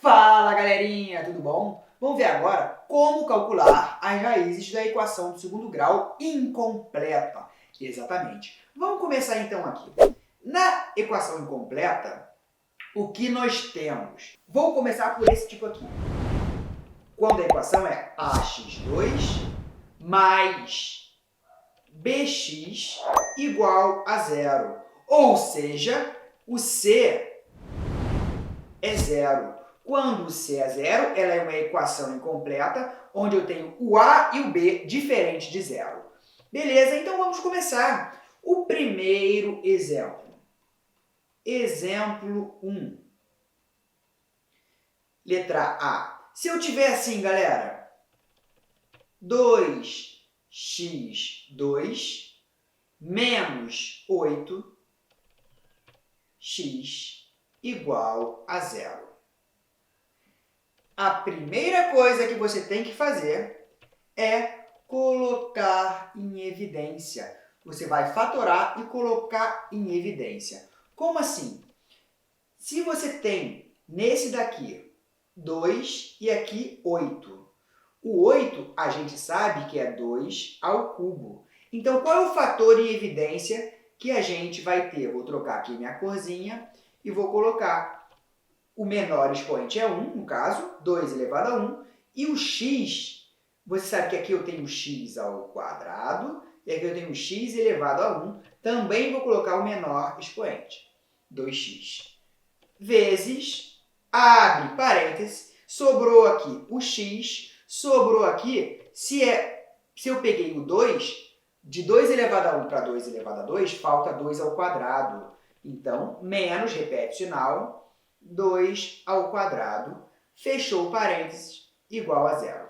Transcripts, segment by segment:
Fala, galerinha, tudo bom? Vamos ver agora como calcular as raízes da equação do segundo grau incompleta. Exatamente. Vamos começar então aqui. Na equação incompleta, o que nós temos? Vou começar por esse tipo aqui. Quando a equação é ax2 mais bx igual a zero. Ou seja, o c é zero. Quando o c é zero, ela é uma equação incompleta, onde eu tenho o a e o b diferentes de zero. Beleza, então vamos começar. O primeiro exemplo. Exemplo 1. Letra A. Se eu tiver assim, galera, 2x2 menos 8x igual a zero. A primeira coisa que você tem que fazer é colocar em evidência. Você vai fatorar e colocar em evidência. Como assim? Se você tem nesse daqui 2 e aqui 8. O 8 a gente sabe que é 2 ao cubo. Então, qual é o fator em evidência que a gente vai ter? Vou trocar aqui minha corzinha e vou colocar. O menor expoente é 1, no caso, 2 elevado a 1. E o x, você sabe que aqui eu tenho x ao quadrado e aqui eu tenho x elevado a 1. Também vou colocar o menor expoente, 2x. Vezes, abre parênteses, sobrou aqui o x, sobrou aqui, se eu peguei o 2, de 2 elevado a 1 para 2 elevado a 2, falta 2 ao quadrado. Então, menos, repete o sinal, 2 ao quadrado, fechou parênteses, igual a zero.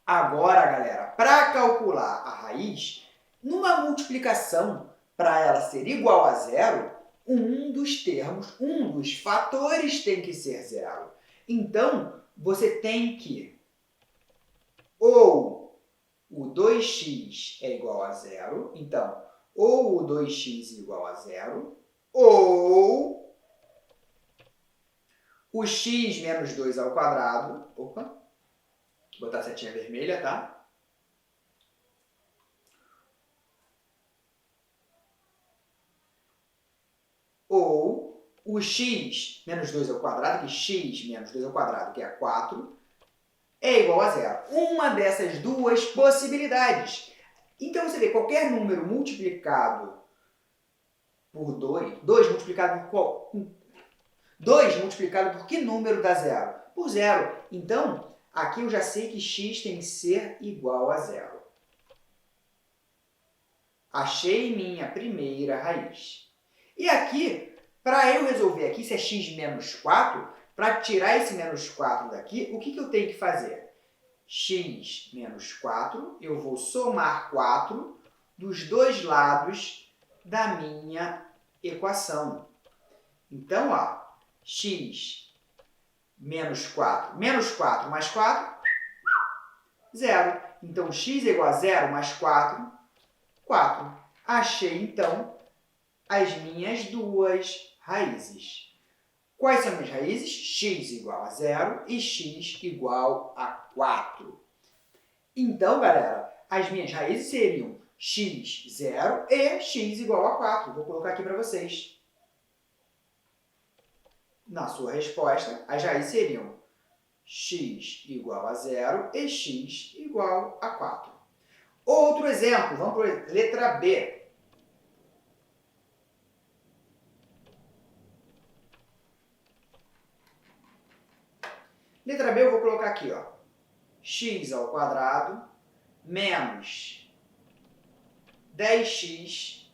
Agora, galera, para calcular a raiz, numa multiplicação, para ela ser igual a zero, um dos termos, um dos fatores tem que ser zero. Então, você tem que ou o 2x é igual a zero, então, ou o 2x igual a zero, ou o x menos 2 ao quadrado, opa, vou botar a setinha vermelha, tá? Ou o x menos 2 ao quadrado, que x menos 2 ao quadrado, que é 4, é igual a zero. Uma dessas duas possibilidades. Então, você vê, qualquer número multiplicado por 2, 2 multiplicado por qual? 2 multiplicado por que número dá zero? Por zero. Então, aqui eu já sei que x tem que ser igual a zero. Achei minha primeira raiz. E aqui, para eu resolver aqui, se é x menos 4, para tirar esse menos 4 daqui, o que eu tenho que fazer? X menos 4, eu vou somar 4 dos dois lados da minha equação. Então, ó, x menos 4 mais 4, zero. Então, x é igual a 0 mais 4, 4. Achei, então, as minhas duas raízes. Quais são as minhas raízes? X igual a 0 e x igual a 4. Então, galera, as minhas raízes seriam x, 0 e x igual a 4. Vou colocar aqui para vocês. Na sua resposta, as raízes seriam x igual a 0 e x igual a 4. Outro exemplo, vamos para a letra B. Letra B eu vou colocar aqui, ó, x ao quadrado menos 10x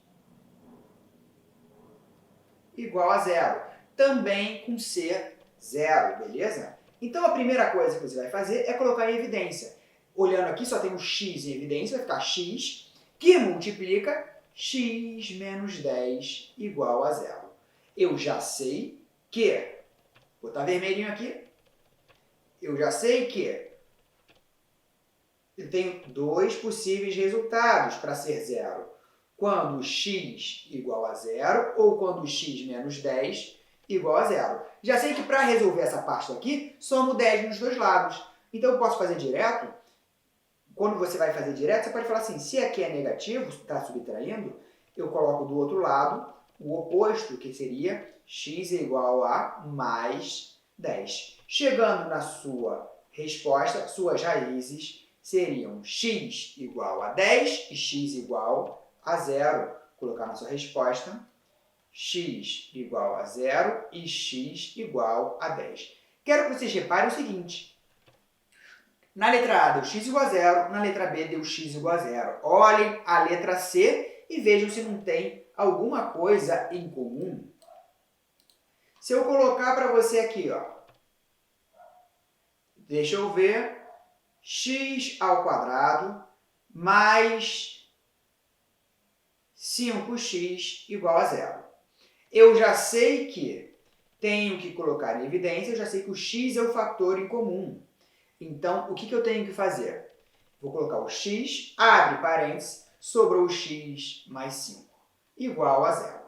igual a 0. Também com C, 0, beleza? Então, a primeira coisa que você vai fazer é colocar em evidência. Olhando aqui, só tem um x em evidência, vai ficar x, que multiplica x menos 10 igual a 0. Eu já sei que, vou botar vermelhinho aqui, eu já sei que eu tenho dois possíveis resultados para ser zero. Quando x igual a 0 ou quando x menos 10 igual a zero. Já sei que para resolver essa parte aqui, somo 10 nos dois lados. Então eu posso fazer direto. Quando você vai fazer direto, você pode falar assim, se aqui é negativo, está subtraindo, eu coloco do outro lado o oposto, que seria x é igual a mais 10. Chegando na sua resposta, suas raízes seriam x igual a 10 e x igual a 0. Colocar na sua resposta, x igual a 0 e x igual a 10. Quero que vocês reparem o seguinte. Na letra A deu x igual a 0, na letra B deu x igual a 0. Olhem a letra C e vejam se não tem alguma coisa em comum. Se eu colocar para você aqui, ó, deixa eu ver, x ao quadrado mais 5x igual a 0. Eu já sei que tenho que colocar em evidência, eu já sei que o x é o fator em comum. Então, o que eu tenho que fazer? Vou colocar o x, abre parênteses, sobrou o x mais 5, igual a 0.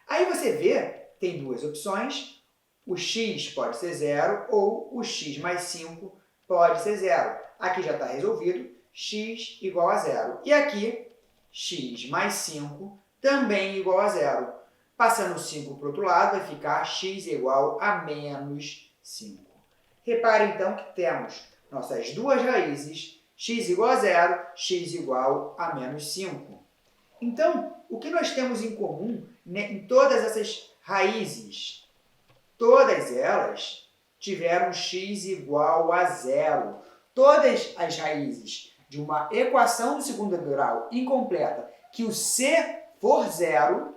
Aí você vê, tem duas opções, o x pode ser 0 ou o x mais 5 pode ser 0. Aqui já está resolvido, x igual a 0. E aqui, x mais 5 também igual a 0. Passando o 5 para o outro lado, vai ficar x igual a menos 5. Repare então que temos nossas duas raízes, x igual a 0, x igual a menos 5. Então, o que nós temos em comum, né, em todas essas raízes? Todas elas tiveram x igual a 0. Todas as raízes de uma equação do segundo grau incompleta que o c for 0,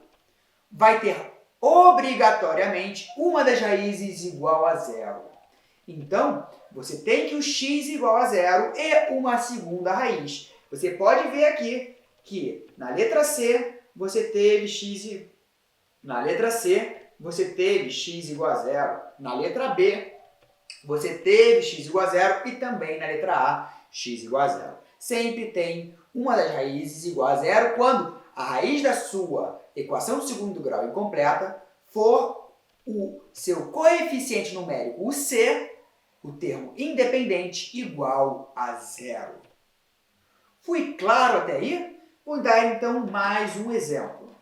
vai ter obrigatoriamente uma das raízes igual a 0. Então, você tem que o x igual a 0 e uma segunda raiz. Você pode ver aqui que na letra C você teve x igual a 0. Na letra B você teve x igual a 0 e também na letra A x igual a 0. Sempre tem uma das raízes igual a 0 quando a raiz da sua equação do segundo grau incompleta for o seu coeficiente numérico, o c, o termo independente, igual a 0. Fui claro até aí? Vou dar então mais um exemplo.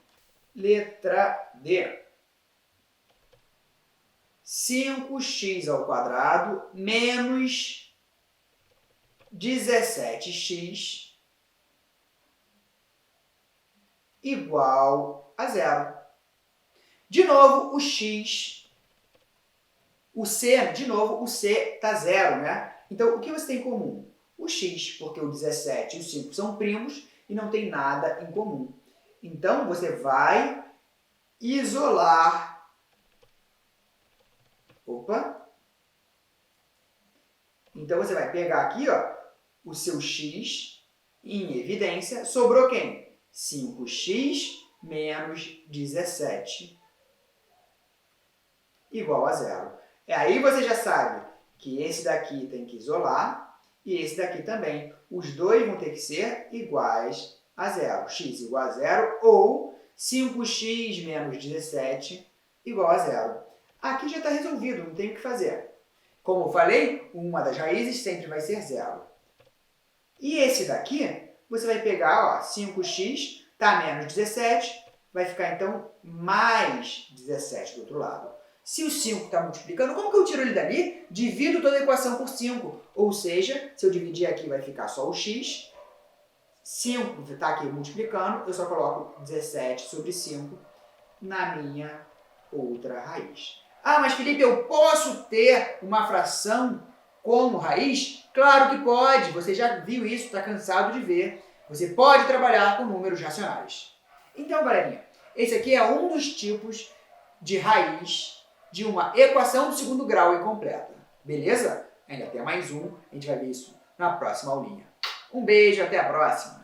Letra D. 5x ao quadrado menos 17x igual a 0. De novo, o x, o c, de novo, o c está 0, né? Então, o que você tem em comum? O x, porque o 17 e o 5 são primos e não tem nada em comum. Então, você vai isolar. Então, você vai pegar aqui, ó, o seu x em evidência. Sobrou quem? 5x menos 17 igual a 0. Aí você já sabe que esse daqui tem que isolar e esse daqui também. Os dois vão ter que ser iguais a 0. X igual a 0 ou 5x menos 17 igual a 0. Aqui já está resolvido, não tem o que fazer. Como eu falei, uma das raízes sempre vai ser 0. E esse daqui, você vai pegar, ó, 5x está menos 17, vai ficar então mais 17 do outro lado. Se o 5 está multiplicando, como que eu tiro ele dali? Divido toda a equação por 5. Ou seja, se eu dividir aqui, vai ficar só o x. 5 está aqui multiplicando, eu só coloco 17 sobre 5 na minha outra raiz. Ah, mas Felipe, eu posso ter uma fração como raiz? Claro que pode. Você já viu isso, está cansado de ver. Você pode trabalhar com números racionais. Então, galerinha, esse aqui é um dos tipos de raiz de uma equação do segundo grau incompleta. Beleza? Ainda tem mais um, a gente vai ver isso na próxima aulinha. Um beijo, até a próxima!